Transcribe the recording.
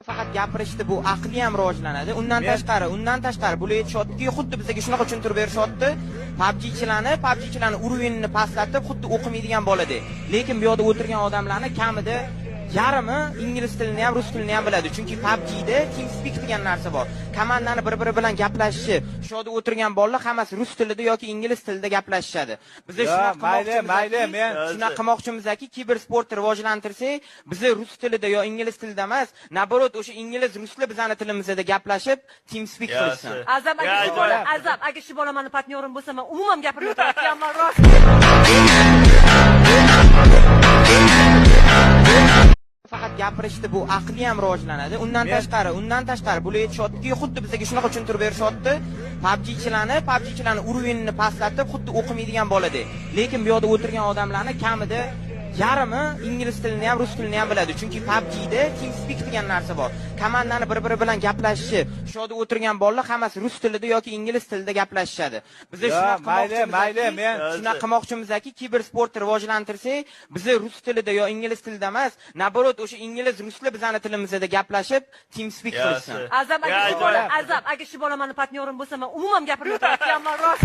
Faqat gapirishdi, bu aqli ham rivojlanadi. Undan tashqari bular aytishyapti, xuddi bizga shunaqa tushuntirib berishyapti. PUBG'chilarni urovini pastlatib, xuddi o'qimaydigan boladek. Lekin bu yerda o'tirgan odamlarni kamida yarmi ingliz tilini ham, rus tilini ham biladi. Chunki PUBG'da TeamSpeak degan narsa bor. Komandani bir-biri bilan gaplashishi, shu yerda o'tirgan bolalar hammasi rus tilida yoki ingliz tilida gaplashishadi. Biz shunaqa qilmoqchimizki, kibersportni rivojlantirsak, biz rus tilida yo ingliz tilida emas, naborot o'sha ingliz, ruslar bizning tilimizda gaplashib, TeamSpeak qilsin. Azam, agar shu bola meni partnyorim bo'lsa, men umuman gapirib o'tirayapman, rost. Faqat gapirishdi, bu aqli ham rivojlanadi. Undan tashqari bular aytishyapti, xuddi bizga shunaqa tushuntirib berishyapti. PUBG'chilarni urovini pastlatib, xuddi o'qimaydigan boladek. Lekin bu yerda o'tirgan odamlarni kamida yarmi ingliz tilini ham, rus tilini ham biladi. Chunki PUBG'da TeamSpeak degan narsa bor. Komandani bir-biri bilan gaplashishi, shu yerda o'tirgan bolalar hammasi rus tilida yoki ingliz tilida gaplashishadi. Biz shunaqa qilmoqchimizki, kibersportni rivojlantirsak, biz rus tilida yo ingliz tilida emas, naborot o'sha ingliz, ruslar bizning tilimizda gaplashib, TeamSpeak qilsin. Azam, agar shu bola meni partnyorim bo'lsa, men umuman gapirib o'tirayapman, rost.